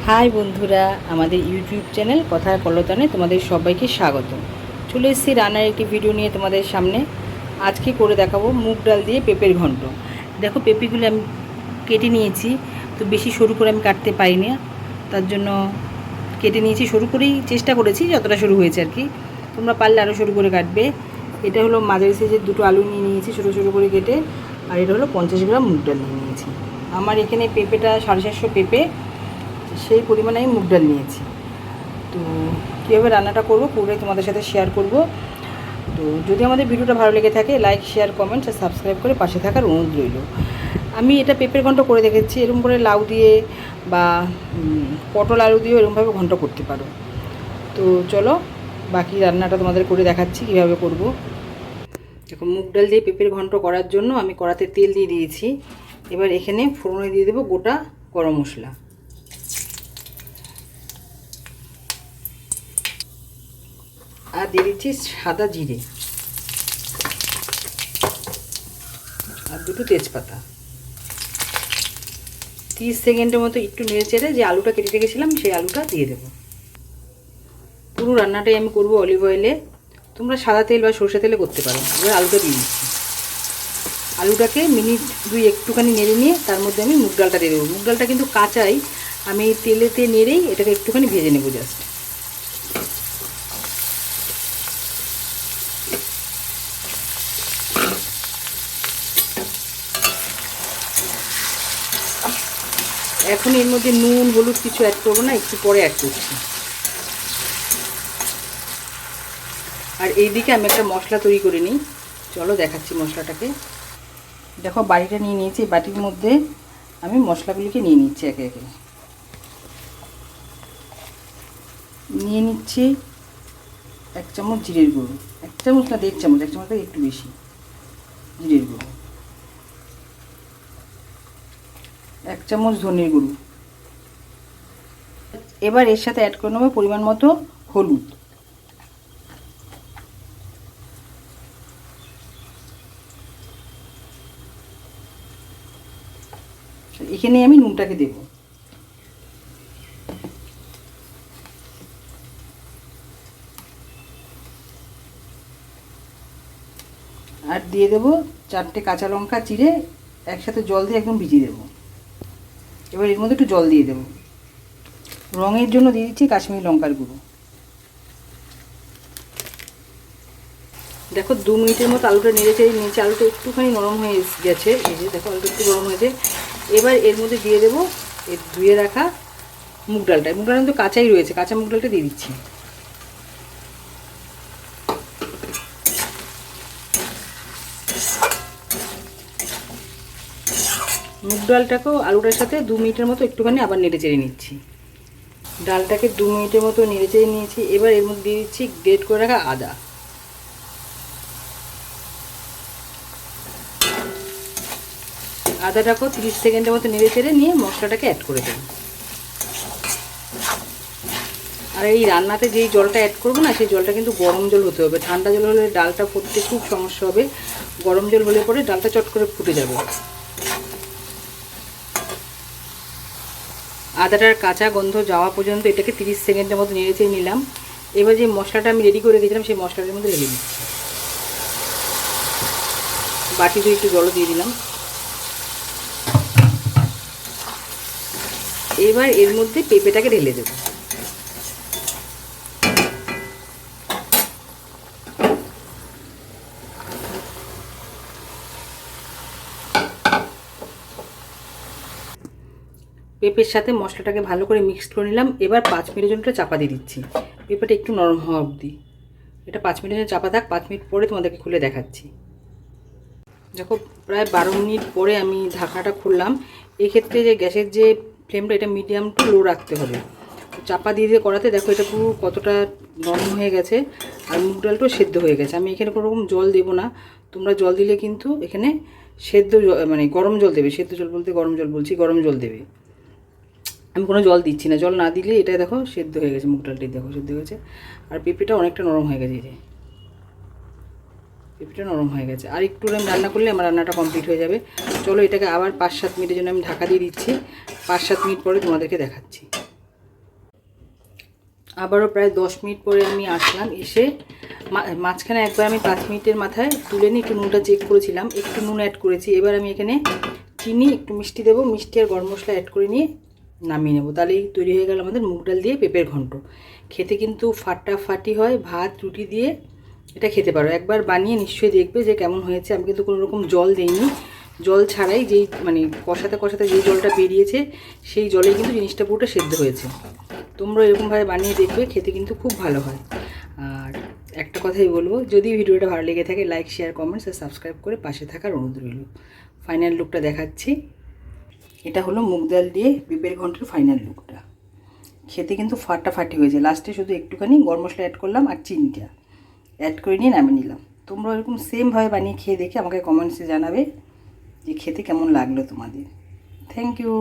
High বন্ধুরা, আমাদের YouTube channel কথার কলতানে তোমাদের সবাইকে স্বাগত। চলে এসেছি রান্নার একটি ভিডিও নিয়ে তোমাদের সামনে। আজকে করে দেখাবো মুগ ডাল দিয়ে পেঁপের ঘন্ট। দেখো, পেঁপেগুলো আমি কেটে নিয়েছি, তো বেশি সরু করে আমি কাটতে পারি না, তার জন্য কেটে নিয়েছি। সরু করেই চেষ্টা করেছি, যতটা সরু হয়েছে আর কি। তোমরা পারলে আরও সরু করে কাটবে। এটা হলো মাঝারি সাইজের দুটো আলু নিয়ে নিয়েছি ছোটো ছোটো করে কেটে, আর এটা হলো 50 গ্রাম মুগ ডাল নিয়ে নিয়েছি। আমার এখানে পেঁপেটা 750 পেঁপে, সেই পরিমাণে আমি মুগ ডাল নিয়েছি। তো কীভাবে রান্নাটা করবো পুরোটাই তোমাদের সাথে শেয়ার করব। তো যদি আমাদের ভিডিওটা ভালো লেগে থাকে, লাইক, শেয়ার, কমেন্টস আর সাবস্ক্রাইব করে পাশে থাকার অনুরোধ রইল। আমি এটা পেঁপের ঘন্ট করে দেখেছি, এরকম করে লাউ দিয়ে বা পটল আলু দিয়েও এরকমভাবে ঘন্ট করতে পারো। তো চলো বাকি রান্নাটা তোমাদের করে দেখাচ্ছি কীভাবে করব। দেখো, মুগ ডাল দিয়ে পেঁপের ঘন্ট করার জন্য আমি কড়াতে তেল দিয়ে দিয়েছি। এবার এখানে ফোড়নে দিয়ে দেবো গোটা গরম মশলা, আর দিয়ে দিচ্ছি সাদা জিরে আর দুটো তেজপাতা। 30 সেকেন্ডের মতো একটু নেড়ে চেড়ে যে আলুটা কেটে রেখেছিলাম সেই আলুটা দিয়ে দেবো। পুরো রান্নাটাই আমি করবো অলিভ অয়েলে, তোমরা সাদা তেল বা সরষে তেলে করতে পারো। এবার আলুটা দিয়ে দিচ্ছি। আলুটাকে মিনিট 2 একটুখানি নেড়ে নিয়ে তার মধ্যে আমি মুগ ডালটা দিয়ে দেবো। মুগ ডালটা কিন্তু কাঁচাই, আমি তেলেতে নেড়েই এটাকে একটুখানি ভেজে নেবো জাস্ট। এখন এর মধ্যে নুন হলুদ কিছু অ্যাড করবো না, একটু পরে অ্যাড করছি। আর এইদিকে আমি একটা মশলা তৈরি করে নিই, চলো দেখাচ্ছি মশলাটাকে। দেখো, বাটিটা নিয়ে নিয়েছি, বাটির মধ্যে আমি মশলাগুলিকে নিয়ে নিচ্ছি একে একে। নিয়ে নিচ্ছি 1 চামচ জিরের গুঁড়ো, 1 চামচ না 1.5 চামচ, 1 চামচটা একটু বেশি জিরের গুঁড়ো, 1 চামচ ধনের গুঁড়ো। এবার এর সাথে অ্যাড করে নেবো পরিমাণ মতো হলুদ, এখানে আমি নুনটাকে দেব। আর দিয়ে দেবো 4টে কাঁচা লঙ্কা চিড়ে একসাথে জল দিয়ে একদম ভিজিয়ে দেবো। এবার এর মধ্যে একটু জল দিয়ে দেবো। রঙের জন্য দিয়ে দিচ্ছি কাশ্মীরি লঙ্কার গুঁড়ো। দেখো, 2 মিনিটের মতো আলুটা নেড়ে চেড়ে নিয়েছি, আলুটা একটুখানি নরম হয়ে গেছে। এই যে দেখো, আলুটা একটু নরম হয়েছে। এবার এর মধ্যে দিয়ে দেবো এর ধুয়ে রাখা মুগ ডালটা। মুগ ডালটা কিন্তু কাঁচাই রয়েছে, কাঁচা মুগ ডালটা দিয়ে দিচ্ছি। মুগ ডালটাকেও আলুটার সাথে 2 মিনিটের মতো একটুখানি আবার নেড়ে চেড়ে নিচ্ছি। ডালটাকে 2 মিনিটের মতো নেড়ে চেড়ে নিয়েছি। এবার এর মধ্যে দিয়ে দিচ্ছি গ্রেট করে রাখা আদা। আদাটাকেও 30 সেকেন্ডের মতো নেড়ে চেড়ে নিয়ে মশলাটাকে অ্যাড করে দেব। আর এই রান্নাতে যেই জলটা অ্যাড করবো না, সেই জলটা কিন্তু গরম জল হতে হবে। ঠান্ডা জল হলে ডালটা ফুটতে খুব সমস্যা হবে, গরম জল হলে পরে ডালটা চট করে ফুটে যাবে। আদাটার কাঁচা গন্ধ যাওয়া পর্যন্ত এটাকে 30 সেকেন্ডের মতো নেড়ে চেড়ে নিলাম। এবার যে মশলাটা আমি রেডি করে রেখেছিলাম সেই মশলাটার মধ্যে ঢেলে দিচ্ছি। বাটি দিয়ে একটু জল দিয়ে দিলাম। এবার এর মধ্যে পেঁপেটাকে ঢেলে দেবো। পেঁপের সাথে মশলাটাকে ভালো করে মিক্সড করে নিলাম। এবার 5 মিনিটের জন্য চাপা দিয়ে দিচ্ছি, পেঁপেটা একটু নরম হওয়া অবধি। এটা 5 মিনিটের জন্য চাপা থাক, 5 মিনিট পরে তোমাদেরকে খুলে দেখাচ্ছি। দেখো, প্রায় 12 মিনিট পরে আমি ঢাকনাটা খুললাম। এই ক্ষেত্রে যে গ্যাসের যে ফ্লেমটা, এটা মিডিয়াম টু লো রাখতে হবে। চাপা দিয়ে দিয়ে করাতে দেখো এটা পুরো কতটা নরম হয়ে গেছে, আর মুগ ডালটাও সেদ্ধ হয়ে গেছে। আমি এখানে কোনো রকম জল দেবো না। তোমরা জল দিলে কিন্তু এখানে সেদ্ধ মানে গরম জল দেবে। সেদ্ধ জল বলতে গরম জল বলছি, গরম জল দেবে। আমি কোনো জল দিচ্ছি না। জল না দিলে এটা দেখো সেদ্ধ হয়ে গেছে, মুগ ডালটি দেখো সেদ্ধ হয়ে গেছে। আর পেঁপেটা অনেকটা নরম হয়ে গেছে। এই যে পেঁপেটা নরম হয়ে গেছে, আর একটু আমি রান্না করলে আমার রান্নাটা কমপ্লিট হয়ে যাবে। চলো এটাকে আবার 5-7 মিনিটের জন্য আমি ঢাকা দিয়ে দিচ্ছি। 5-7 মিনিট পরে তোমাদেরকে দেখাচ্ছি। আবারও প্রায় 10 মিনিট পরে আমি আসলাম, এসে মাঝখানে একবার আমি 5 মিনিটের মাথায় তুলে নিয়ে একটু নুনটা চেক করেছিলাম, একটু নুন অ্যাড করেছি। এবার আমি এখানে চিনি, একটু মিষ্টি দেবো, মিষ্টি আর গরম মশলা অ্যাড করে নিয়ে নামিয়ে নেবো। তাহলেই তৈরি হয়ে গেল আমাদের মুগ ডাল দিয়ে পেঁপের ঘন্ট। খেতে কিন্তু ফাটাফাটি হয়, ভাত রুটি দিয়ে এটা খেতে পারো। একবার বানিয়ে নিশ্চয়ই দেখবে যে কেমন হয়েছে। আমি কিন্তু কোনো রকম জল দিইনি, জল ছাড়াই যেই মানে কষাতে কষাতে যেই জলটা বেরিয়েছে সেই জলেই কিন্তু জিনিসটা পুরোটা সেদ্ধ হয়েছে। তোমরা এরকমভাবে বানিয়ে দেখবে, খেতে কিন্তু খুব ভালো হয়। আর একটা কথাই বলবো, যদি ভিডিওটা ভালো লেগে থাকে লাইক শেয়ার কমেন্টস আর সাবস্ক্রাইব করে পাশে থাকার অনুরোধ রইল। ফাইনাল লুকটা দেখাচ্ছি। এটা হলো মুগ ডাল দিয়ে পেঁপের ঘন্টের ফাইনাল লুকটা। খেতে কিন্তু ফাটাফাটি হয়েছে। লাস্টে শুধু একটুখানি গরম মশলা অ্যাড করলাম আর চিনিটা অ্যাড করে নিয়ে নামিয়ে নিলাম। তোমরা এরকম সেমভাবে বানিয়ে খেয়ে দেখে আমাকে কমেন্টসে জানাবে যে খেতে কেমন লাগলো তোমাদের। Thank you.